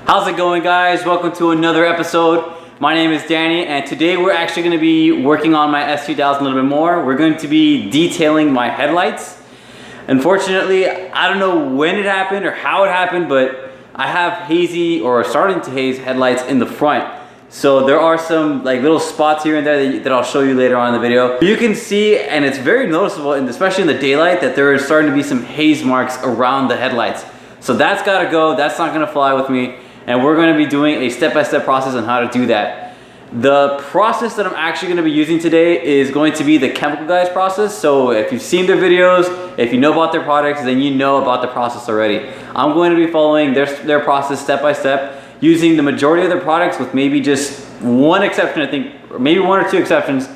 How's it going, guys? Welcome to another episode. My name is Danny, and today we're actually going to be working on my S2000 a little bit more. We're going to be detailing my headlights. Unfortunately, I don't know when it happened or how it happened, but I have hazy or starting to haze headlights in the front. So there are some like little spots here and there that I'll show you later on in the video. You can see, and it's very noticeable, and especially in the daylight, that there is starting to be some haze marks around the headlights. So that's got to go. That's not going to fly with me. And we're going to be doing a step-by-step process on how to do that. The process that I'm actually going to be using today is going to be the Chemical Guys process. So if you've seen their videos, if you know about their products, then you know about the process already. I'm going to be following their process step-by-step, using the majority of their products with maybe just one exception, I think, or maybe one or two exceptions,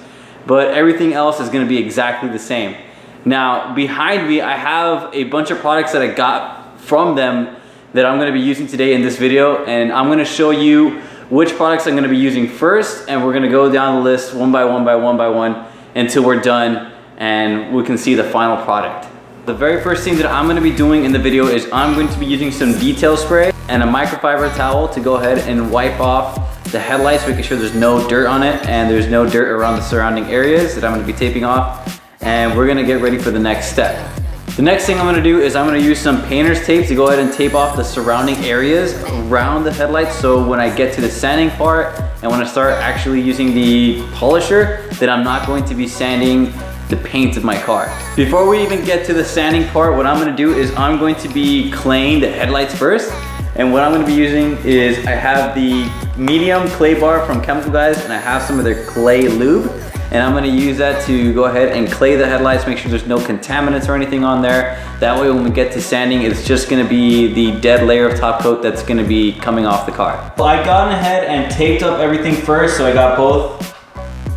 but everything else is going to be exactly the same. Now, behind me, I have a bunch of products that I got from them that I'm going to be using today in this video, and I'm going to show you which products I'm going to be using first, and we're going to go down the list one by one until we're done and we can see the final product. The very first thing that I'm going to be doing in the video is I'm going to be using some detail spray and a microfiber towel to go ahead and wipe off the headlights, making sure there's no dirt on it and there's no dirt around the surrounding areas that I'm going to be taping off, and we're going to get ready for the next step. The next thing I'm going to do is I'm going to use some painter's tape to go ahead and tape off the surrounding areas around the headlights, so when I get to the sanding part and when I start actually using the polisher, then I'm not going to be sanding the paint of my car. Before we even get to the sanding part, what I'm going to do is I'm going to be claying the headlights first. And what I'm going to be using is I have the medium clay bar from Chemical Guys, and I have some of their clay lube. And I'm going to use that to go ahead and clay the headlights, make sure there's no contaminants or anything on there. That way when we get to sanding, it's just going to be the dead layer of top coat that's going to be coming off the car. Well, I got ahead and taped up everything first, so I got both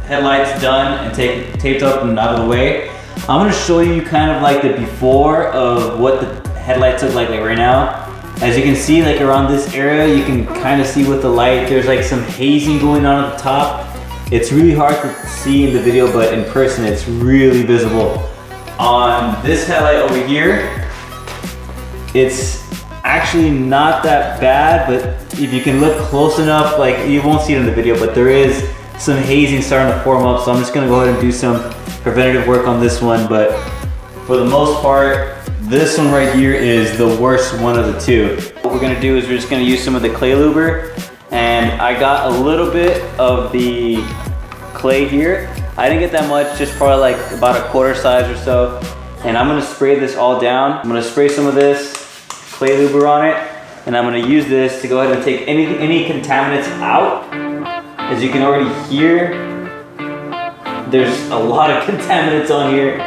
headlights done and taped up and out of the way. I'm going to show you kind of like the before of what the headlights look like right now. As you can see, like around this area, you can kind of see with the light, there's like some hazing going on at the top. It's really hard to see in the video, but in person it's really visible. On this headlight over here, it's actually not that bad, but if you can look close enough, like you won't see it in the video, but there is some hazing starting to form up, so I'm just gonna go ahead and do some preventative work on this one, but for the most part, this one right here is the worst one of the two. What we're gonna do is we're just gonna use some of the clay luber, and I got a little bit of the clay here. I didn't get that much, just probably like about a quarter size or so. And I'm gonna spray this all down. I'm gonna spray some of this clay luber on it, and I'm gonna use this to go ahead and take any contaminants out. As you can already hear, there's a lot of contaminants on here,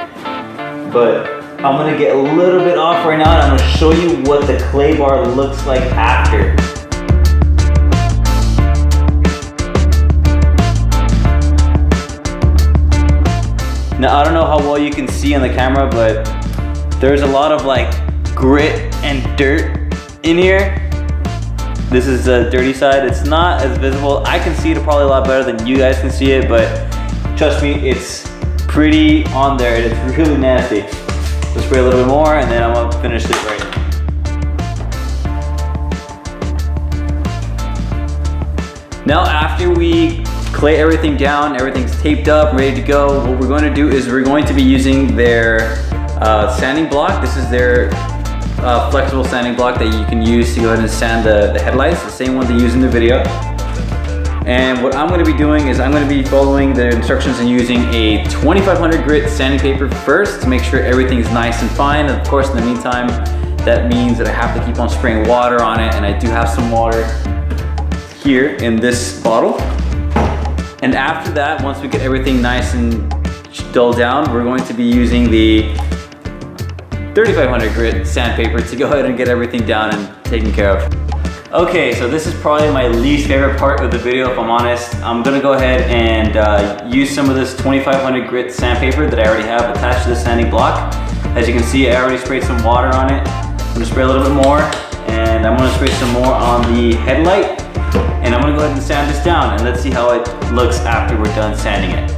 but I'm gonna get a little bit off right now, and I'm gonna show you what the clay bar looks like after. Now, I don't know how well you can see on the camera, but there's a lot of like grit and dirt in here. This is the dirty side. It's not as visible. I can see it probably a lot better than you guys can see it, but trust me, it's pretty on there. It's really nasty. Let's spray a little bit more, and then I'm gonna finish it right now. Now, after we clay everything down, everything's taped up, ready to go, what we're going to do is we're going to be using their sanding block. This is their flexible sanding block that you can use to go ahead and sand the headlights, the same one they use in the video. And what I'm going to be doing is I'm going to be following the instructions and using a 2500 grit sanding paper first to make sure everything's nice and fine. And of course, in the meantime, that means that I have to keep on spraying water on it, and I do have some water here in this bottle. And after that, once we get everything nice and dulled down, we're going to be using the 3500 grit sandpaper to go ahead and get everything down and taken care of. Okay, so this is probably my least favorite part of the video, if I'm honest. I'm gonna go ahead and use some of this 2500 grit sandpaper that I already have attached to the sanding block. As you can see, I already sprayed some water on it. I'm gonna spray a little bit more, and I'm gonna spray some more on the headlight. And I'm gonna go ahead and sand this down, and let's see how it looks after we're done sanding it.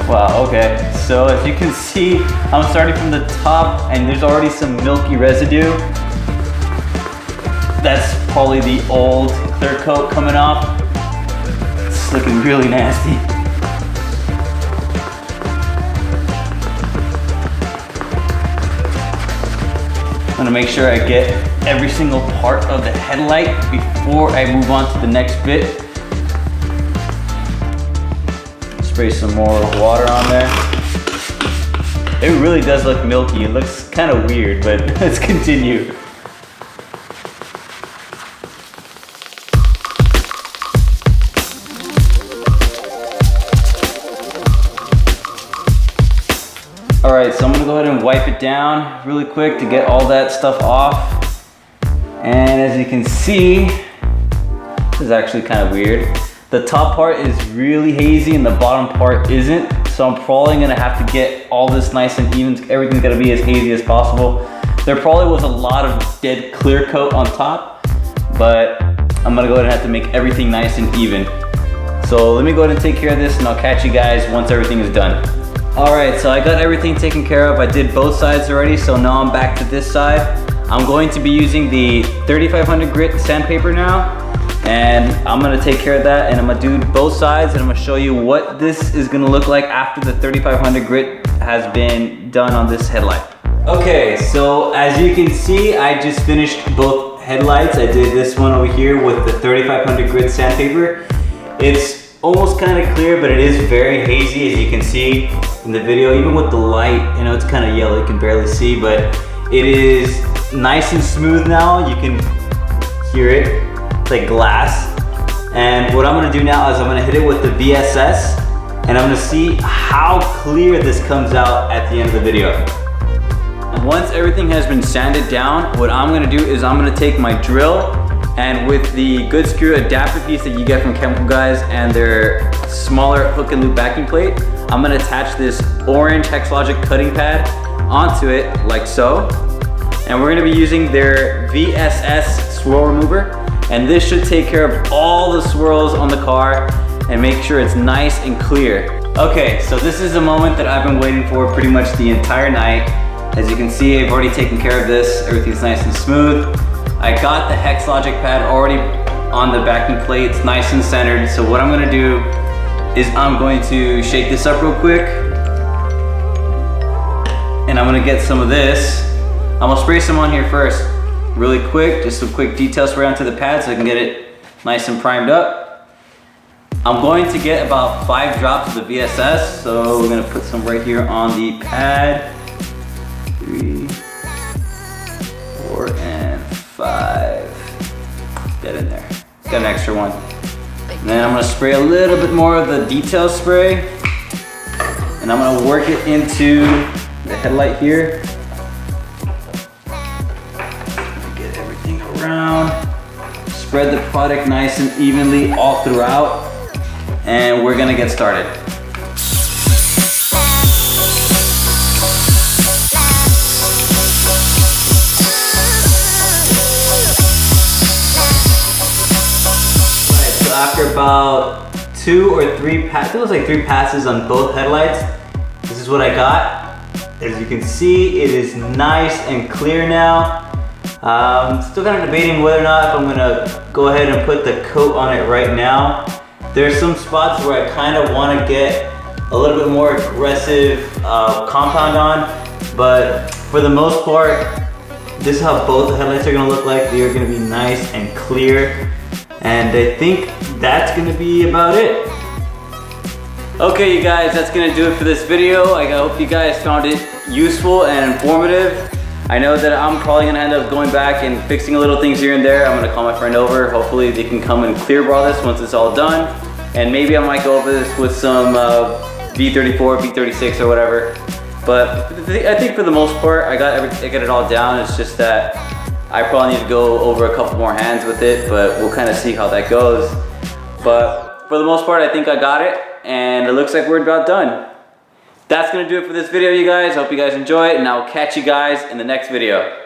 Wow, okay. So as you can see, I'm starting from the top and there's already some milky residue. That's probably the old clear coat coming off. It's looking really nasty. I'm gonna make sure I get every single part of the headlight before I move on to the next bit. Spray some more water on there. It really does look milky. It looks kind of weird, but let's continue. All right, so I'm gonna go ahead and wipe it down really quick to get all that stuff off. And as you can see, this is actually kind of weird. The top part is really hazy and the bottom part isn't. So I'm probably gonna have to get all this nice and even. Everything's gonna be as hazy as possible. There probably was a lot of dead clear coat on top, but I'm gonna go ahead and have to make everything nice and even. So let me go ahead and take care of this and I'll catch you guys once everything is done. All right, so I got everything taken care of. I did both sides already, so now I'm back to this side. I'm going to be using the 3500 grit sandpaper now. And I'm gonna take care of that and I'm gonna do both sides and I'm gonna show you what this is gonna look like after the 3500 grit has been done on this headlight. Okay, so as you can see, I just finished both headlights. I did this one over here with the 3500 grit sandpaper. It's almost kind of clear, but it is very hazy as you can see in the video. Even with the light, you know, it's kind of yellow, you can barely see, but it is nice and smooth now. You can hear it. It's like glass. And what I'm gonna do now is I'm gonna hit it with the VSS and I'm gonna see how clear this comes out at the end of the video. Once everything has been sanded down, what I'm gonna do is I'm gonna take my drill and with the good screw adapter piece that you get from Chemical Guys and their smaller hook and loop backing plate, I'm gonna attach this orange Hexlogic cutting pad onto it like so. And we're gonna be using their VSS swirl remover. And this should take care of all the swirls on the car and make sure it's nice and clear. Okay, so this is the moment that I've been waiting for pretty much the entire night. As you can see, I've already taken care of this. Everything's nice and smooth. I got the Hexlogic pad already on the backing plate. It's nice and centered. So what I'm gonna do is I'm going to shake this up real quick. And I'm gonna get some of this. I'm gonna spray some on here first. Really quick, just some quick detail spray onto the pad so I can get it nice and primed up. I'm going to get about 5 drops of the VSS, so we're gonna put some right here on the pad. 3, 4, and 5. Get in there. Got an extra one. And then I'm gonna spray a little bit more of the detail spray, and I'm gonna work it into the headlight here. Around, spread the product nice and evenly all throughout, and we're gonna get started. Alright, so after about 2 or 3 passes, it was like 3 passes on both headlights, this is what I got. As you can see, it is nice and clear now. Still kind of debating whether or not if I'm gonna go ahead and put the coat on it right now. There's some spots where I kind of want to get a little bit more aggressive compound on, but for the most part, this is how both the headlights are gonna look like. They are gonna be nice and clear, and I think that's gonna be about it. Okay, you guys, that's gonna do it for this video. I hope you guys found it useful and informative. I know that I'm probably gonna end up going back and fixing little things here and there. I'm gonna call my friend over. Hopefully they can come and clear bra this once it's all done. And maybe I might go over this with some V34, V36 or whatever. But I think for the most part, I got it all down. It's just that I probably need to go over a couple more hands with it, but we'll kind of see how that goes. But for the most part, I think I got it, and it looks like we're about done. That's gonna do it for this video, you guys. Hope you guys enjoy it, and I will catch you guys in the next video.